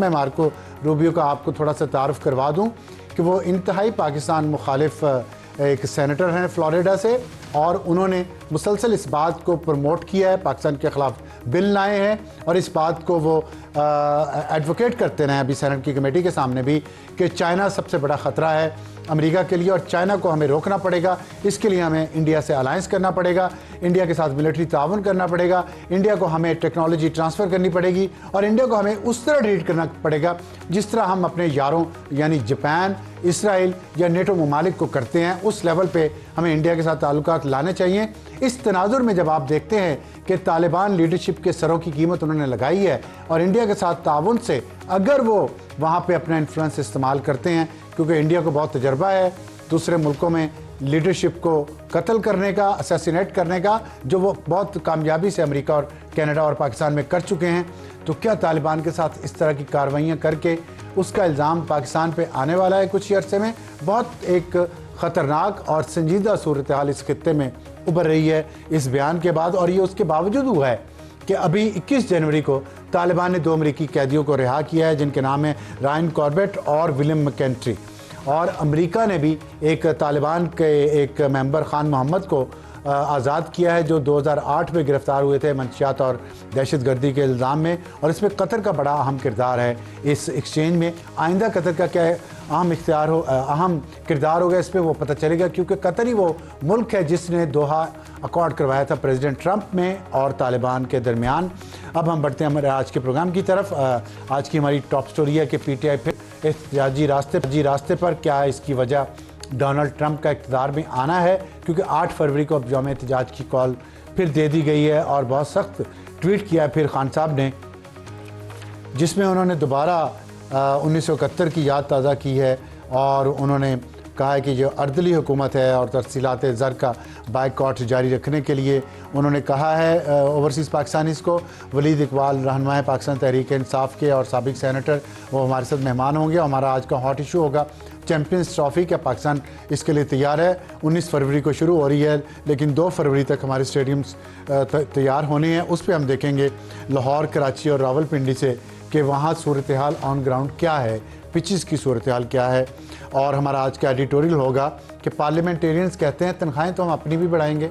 मैं Marco Rubio का आपको थोड़ा सा तारुफ करवा दूं कि वो इंतहाई पाकिस्तान मुखालिफ एक सेनेटर हैं फ्लोरिडा से, और उन्होंने मुसलसल इस बात को प्रमोट किया है, पाकिस्तान के ख़िलाफ़ बिल लाए हैं और इस बात को वो एडवोकेट करते रहे अभी सेनेट की कमेटी के सामने भी कि चाइना सबसे बड़ा ख़तरा है अमेरिका के लिए और चाइना को हमें रोकना पड़ेगा। इसके लिए हमें इंडिया से अलायंस करना पड़ेगा, इंडिया के साथ मिलिट्री ताउन करना पड़ेगा, इंडिया को हमें टेक्नोलॉजी ट्रांसफ़र करनी पड़ेगी और इंडिया को हमें उस तरह ट्रीट करना पड़ेगा जिस तरह हम अपने यारों यानी जापान, इसराइल या नेटो ममालिक को करते हैं। उस लेवल पे हमें इंडिया के साथ ताल्लुकात लाने चाहिए। इस तनाजुर में जब आप देखते हैं कि तालिबान लीडरशिप के सरों की कीमत उन्होंने लगाई है और इंडिया के साथ ताउन से अगर वो वहाँ पे अपना इन्फ्लुएंस इस्तेमाल करते हैं, क्योंकि इंडिया को बहुत तजर्बा है दूसरे मुल्कों में लीडरशिप को कत्ल करने का, असैसिनेट करने का, जो वो बहुत कामयाबी से अमेरिका और कनाडा और पाकिस्तान में कर चुके हैं, तो क्या तालिबान के साथ इस तरह की कार्रवाइयाँ करके उसका इल्ज़ाम पाकिस्तान पे आने वाला है कुछ ही अरसे में। बहुत एक ख़तरनाक और संजीदा सूरत हाल इस खित्ते में उभर रही है इस बयान के बाद, और ये उसके बावजूद हुआ है कि अभी 21 जनवरी को तालिबान ने 2 अमरीकी कैदियों को रिहा किया है जिनके नाम है रायन कॉर्बेट और विलियम मैकेंट्री, और अमेरिका ने भी एक तालिबान के एक मेंबर खान मोहम्मद को आज़ाद किया है जो 2008 में गिरफ़्तार हुए थे मंशियात और दहशतगर्दी के इल्ज़ाम में, और इसमें कतर का बड़ा अहम किरदार है इस एक्सचेंज में। आइंदा कतर का क्या अहम किरदार होगा इस पर वो पता चलेगा, क्योंकि कतर ही वो मुल्क है जिसने दोहा अकॉर्ड करवाया था प्रेसिडेंट ट्रंप में और तालिबान के दरमियान। अब हम बढ़ते हैं हमारे आज के प्रोग्राम की तरफ। आज की हमारी टॉप स्टोरी है कि PTI फिर एहतजाजी रास्ते पर। क्या है इसकी वजह? डोनाल्ड ट्रंप का इक़्तिदार में आना है, क्योंकि 8 फरवरी को अब यौम एहतजाज की कॉल फिर दे दी गई है और बहुत सख्त ट्वीट किया फिर खान साहब ने, जिसमें उन्होंने दोबारा 1971 की याद ताज़ा की है और उन्होंने कहा है कि जो अर्दली हुकूमत है और तरसीलात ज़र का बाइकआउट जारी रखने के लिए उन्होंने कहा है ओवरसीज़ पाकिस्तानीज़ को। वलीद इकबाल रहनुमा पाकिस्तान तहरीक इंसाफ के और साबिक सेनेटर, वो हमारे साथ मेहमान होंगे। हमारा आज का हॉट इशू होगा चैम्पियंस ट्रॉफ़ी। क्या पाकिस्तान इसके लिए तैयार है? 19 फरवरी को शुरू हो रही है लेकिन 2 फरवरी तक हमारे स्टेडियम्स तैयार होने हैं। उस पर हम देखेंगे लाहौर, कराची और रावलपिंडी से कि वहाँ सूरत हाल ऑन ग्राउंड क्या है, पिचेस की सूरत हाल क्या है। और हमारा आज का एडिटोरियल होगा कि पार्लियामेंटेरियंस कहते हैं तनख्वाहें तो हम अपनी भी बढ़ाएंगे,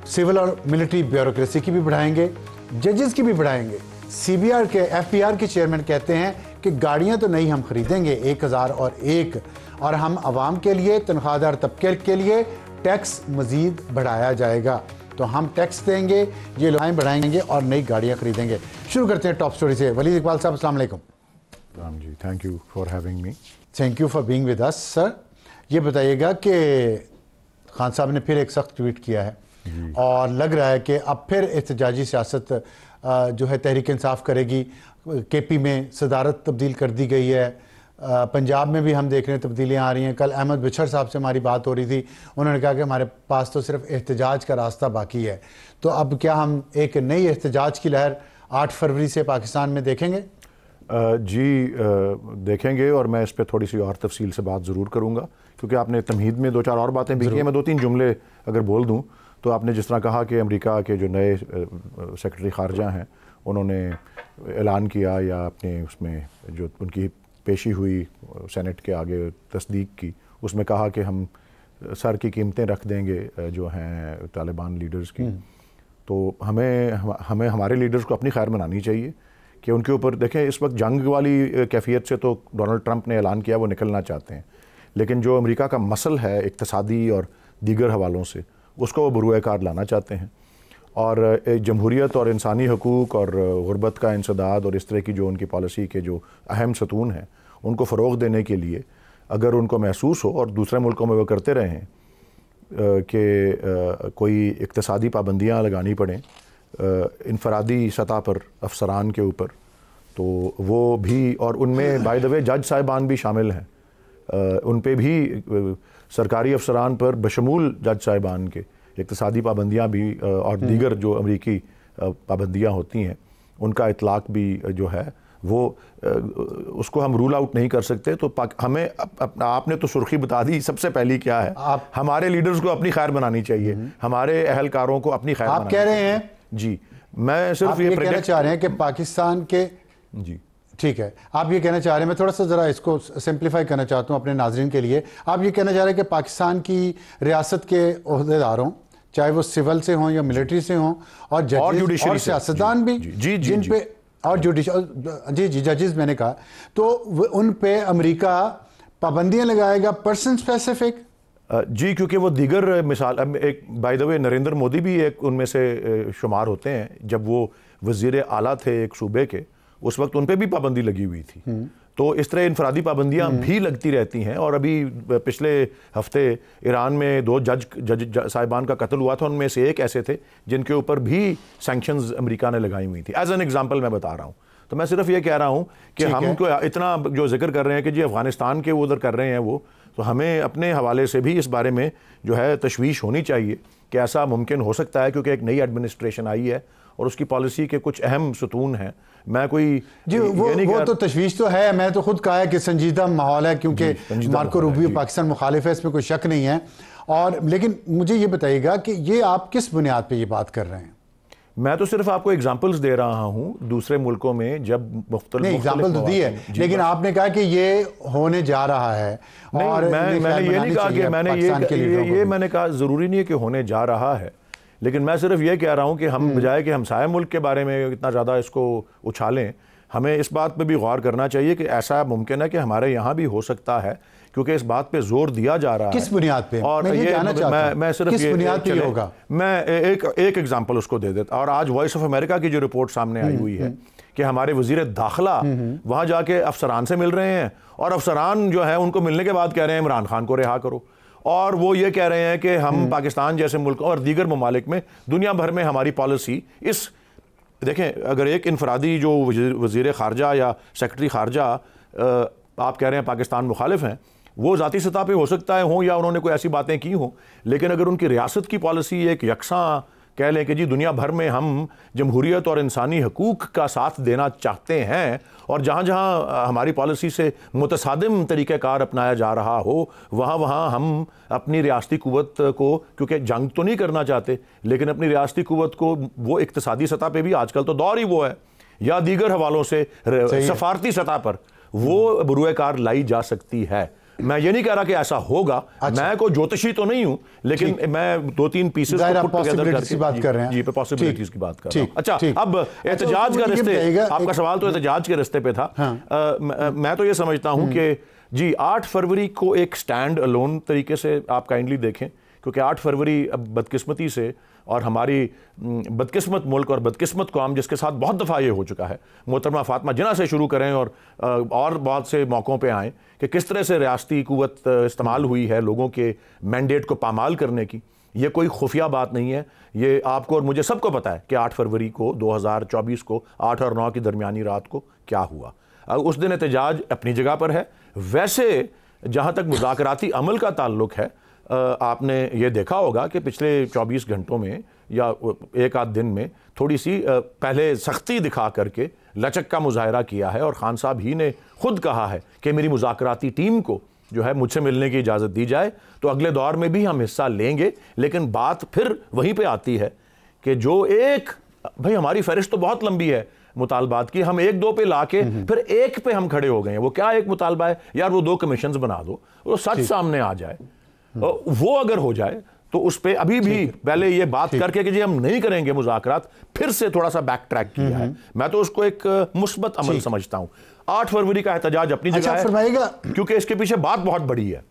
सिविल और मिलिट्री ब्यूरोक्रेसी की भी बढ़ाएंगे, जजेस की भी बढ़ाएंगे। CBR के FBR के चेयरमैन कहते हैं कि गाड़ियां तो नहीं हम खरीदेंगे 1001, और हम आवाम के लिए, तनख्वाहदार तबके के लिए टैक्स मज़ीद बढ़ाया जाएगा। तो हम टैक्स देंगे, ये लोग बढ़ाएंगे और नई गाड़ियाँ खरीदेंगे। शुरू करते हैं टॉप स्टोरी से। वलीद इकबाल साहब अस्सलाम वालेकुम। जी, thank you for having me. Thank you for being with us sir. ये बताइएगा कि खान साहब ने फिर एक सख्त ट्वीट किया है और लग रहा है कि अब फिर एहतजाजी सियासत जो है तहरीक इंसाफ करेगी। KP में सदारत तब्दील कर दी गई है, पंजाब में भी हम देख रहे हैं तब्दीलियाँ आ रही हैं। कल अहमद बिछर साहब से हमारी बात हो रही थी, उन्होंने कहा कि हमारे पास तो सिर्फ एहतजाज का रास्ता बाकी है। तो अब क्या हम एक नई एहतजाज की लहर 8 फरवरी से पाकिस्तान में देखेंगे? देखेंगे, और मैं इस पर थोड़ी सी और तफसील से बात ज़रूर करूँगा, क्योंकि आपने तमहीद में 2-4 और बातें भी की हैं। मैं 2-3 जुमले अगर बोल दूँ तो आपने जिस तरह कहा कि अमेरिका के जो नए सेक्रेटरी ख़ारजा हैं उन्होंने ऐलान किया या अपने उसमें जो उनकी पेशी हुई सेनेट के आगे तस्दीक की, उसमें कहा कि हम सर की कीमतें रख देंगे जो हैं तालिबान लीडर्स की। तो हमें हमारे लीडर्स को अपनी खैर मनानी चाहिए कि उनके ऊपर देखें, इस वक्त जंग वाली कैफियत से तो डोनाल्ड ट्रंप ने ऐलान किया वो निकलना चाहते हैं, लेकिन जो अमेरिका का मसल है इक़्तिसादी और दीगर हवालों से, उसको वो बरूए कार लाना चाहते हैं। और जमहूरियत और इंसानी हकूक़ और गुरबत का इंसदाद और इस तरह की जो उनकी पॉलिसी के जो अहम सतून हैं उनको फ़रोग़ देने के लिए अगर उनको महसूस हो, और दूसरे मुल्कों में वो करते रहें कि कोई इक़्तिसादी पाबंदियाँ लगानी पड़ें इनफरादी सतह पर अफसरान के ऊपर, तो वो भी, और उनमें बाय द वे जज साहिबान भी शामिल हैं, उन पे भी सरकारी अफसरान पर बशमूल जज साहिबान के इक़्तिसादी पाबंदियाँ भी और दीगर जो अमरीकी पाबंदियाँ होती हैं उनका इतलाक़ भी जो है वो उसको हम रूल आउट नहीं कर सकते। तो हमें आपने तो सुर्खी बता दी सबसे पहली क्या है, हमारे लीडर्स को अपनी खैर बनानी चाहिए, हमारे अहलकारों को अपनी खैर कह रहे हैं। जी, मैं सिर्फ ये कहना चाह रहे हैं कि पाकिस्तान के ठीक है, आप ये कहना चाह रहे हैं, मैं थोड़ा सा ज़रा इसको सिंप्लीफाई करना चाहता हूँ अपने नाजरीन के लिए। आप ये कहना चाह रहे हैं कि पाकिस्तान की रियासत के ओहदेदारों, चाहे वो सिविल से हों या मिलिट्री से हों, और जजेस और सियासतदान भी, जिन पे और जजेस मैंने कहा, तो उन पे अमेरिका पाबंदियां लगाएगा पर्सन स्पेसिफिक? जी, क्योंकि वो दीगर मिसाल, एक by the way Narendra Modi भी एक उनमें से शुमार होते हैं। जब वो वज़ीर आला थे एक सूबे के, उस वक्त उन पे भी पाबंदी लगी हुई थी। तो इस तरह इनफरादी पाबंदियां भी लगती रहती हैं। और अभी पिछले हफ्ते ईरान में 2 जज साहिबान का कत्ल हुआ था, उनमें से एक ऐसे थे जिनके ऊपर भी सैंक्शंस अमेरिका ने लगाई हुई थी। एज एन एग्जाम्पल मैं बता रहा हूँ। तो मैं सिर्फ ये कह रहा हूँ कि हम को इतना जो जिक्र कर रहे हैं कि जी अफगानिस्तान के उधर कर रहे हैं वो, तो हमें अपने हवाले से भी इस बारे में जो है तशवीश होनी चाहिए कि ऐसा मुमकिन हो सकता है, क्योंकि एक नई एडमिनिस्ट्रेशन आई है और उसकी पॉलिसी के कुछ अहम सुतून हैं। मैं कोई जी वो तो तशवीश तो है, मैं तो खुद कहा है कि संजीदा माहौल है, क्योंकि मार्को रूबियो पाकिस्तान मुखालिफ है, इसमें कोई शक नहीं है। और लेकिन मुझे ये बताइएगा कि ये आप किस बुनियाद पे ये बात कर रहे हैं? मैं तो सिर्फ आपको एग्जांपल्स दे रहा हूँ दूसरे मुल्कों में जब मुख्तलिफ एग्जांपल तो दी है, लेकिन आपने कहा कि ये होने जा रहा है। और मैंने ये नहीं कहा कि मैंने कहा ज़रूरी नहीं है कि होने जा रहा है, लेकिन मैं सिर्फ ये कह रहा हूँ कि हम बजाय कि हमसाया मुल्क के बारे में इतना ज़्यादा इसको उछालें, हमें इस बात पे भी गौर करना चाहिए कि ऐसा मुमकिन है कि हमारे यहाँ भी हो सकता है, क्योंकि इस बात पे जोर दिया जा रहा है। किस बुनियाद पे? और मैं सिर्फ किस बुनियाद पे होगा, मैं एक एग्जांपल उसको दे देता। और आज वॉइस ऑफ अमेरिका की जो रिपोर्ट सामने आई हुई है कि हमारे वजीर दाखिला वहाँ जाके अफसरान से मिल रहे हैं, और अफसरान जो है उनको मिलने के बाद कह रहे हैं इमरान खान को रिहा करो। और वो ये कह रहे हैं कि हम पाकिस्तान जैसे मुल्क और दीगर ममालिक में दुनिया भर में हमारी पॉलिसी इस, देखें, अगर एक इनफरादी जो वजीर खारजा या सेक्रेटरी खारजा आप कह रहे हैं पाकिस्तान मुखालिफ हैं, वो ज़ाती सतह पे हो सकता है हों या उन्होंने कोई ऐसी बातें की हों, लेकिन अगर उनकी रियासत की पॉलिसी एक यकसां कह लें कि जी दुनिया भर में हम जमहूरियत और इंसानी हकूक़ का साथ देना चाहते हैं, और जहाँ जहाँ हमारी पॉलिसी से मुतसादिम तरीक़ाकार अपनाया जा रहा हो, वहाँ वहाँ हम अपनी रियासती क़ुव्वत को, क्योंकि जंग तो नहीं करना चाहते, लेकिन अपनी रियासती क़ुव्वत को वो इक़्तिसादी सतह पे भी, आजकल तो दौर ही वो है, या दीगर हवालों से सफारती सतह पर वो बुरुएकार लाई जा सकती है। मैं ये नहीं कह रहा कि ऐसा होगा। अच्छा। मैं कोई ज्योतिषी तो नहीं हूं, लेकिन मैं 2-3 पीसेस को पुट टुगेदर करके बात कर रहे हैं। जी, पे पॉसिबिलिटीज की बात कर रहा हूं। अच्छा, अब एहतजाज का रिश्ते, आपका सवाल तो एहतजाज के रिश्ते पे था। मैं तो ये समझता हूं कि जी 8 फरवरी को एक स्टैंड अलोन तरीके से आप काइंडली देखें, क्योंकि 8 फरवरी अब बदकिस्मती से, और हमारी बदकिस्मत मुल्क और बदकिस्मत कौम जिसके साथ बहुत दफ़ा ये हो चुका है, मोहतरमा फातिमा जिन्ना से शुरू करें और बहुत से मौक़ों पे आएँ कि किस तरह से रियासती क़ुव्वत इस्तेमाल हुई है लोगों के मैंडेट को पामाल करने की। ये कोई खुफिया बात नहीं है, ये आपको और मुझे सबको पता है कि 8 फरवरी को 2024 को 8 और 9 की दरमियानी रात को क्या हुआ। उस दिन एहतजाज अपनी जगह पर है। वैसे जहाँ तक मुज़ाकराती अमल का ताल्लुक है, आपने ये देखा होगा कि पिछले 24 घंटों में या एक आध दिन में थोड़ी सी पहले सख्ती दिखा करके लचक का मुजाहरा किया है, और खान साहब ही ने खुद कहा है कि मेरी मुज़ाकराती टीम को जो है मुझसे मिलने की इजाज़त दी जाए तो अगले दौर में भी हम हिस्सा लेंगे। लेकिन बात फिर वहीं पे आती है कि जो एक, भाई हमारी फहरिस्त तो बहुत लंबी है मुतालबात की, हम 1-2 पे लाके फिर एक पे हम खड़े हो गए हैं। वो क्या एक मुतालबा है यार, वो 2 कमीशंस बना दो, वो सच सामने आ जाए, वो अगर हो जाए तो उस पर अभी भी पहले ये बात करके कि जी हम नहीं करेंगे मुज़ाकरात, फिर से थोड़ा सा बैक ट्रैक किया है। मैं तो उसको एक मुस्बत अमल समझता हूं। 8 फरवरी का एहतजाज अपनी जगह है, क्योंकि इसके पीछे बात बहुत बड़ी है।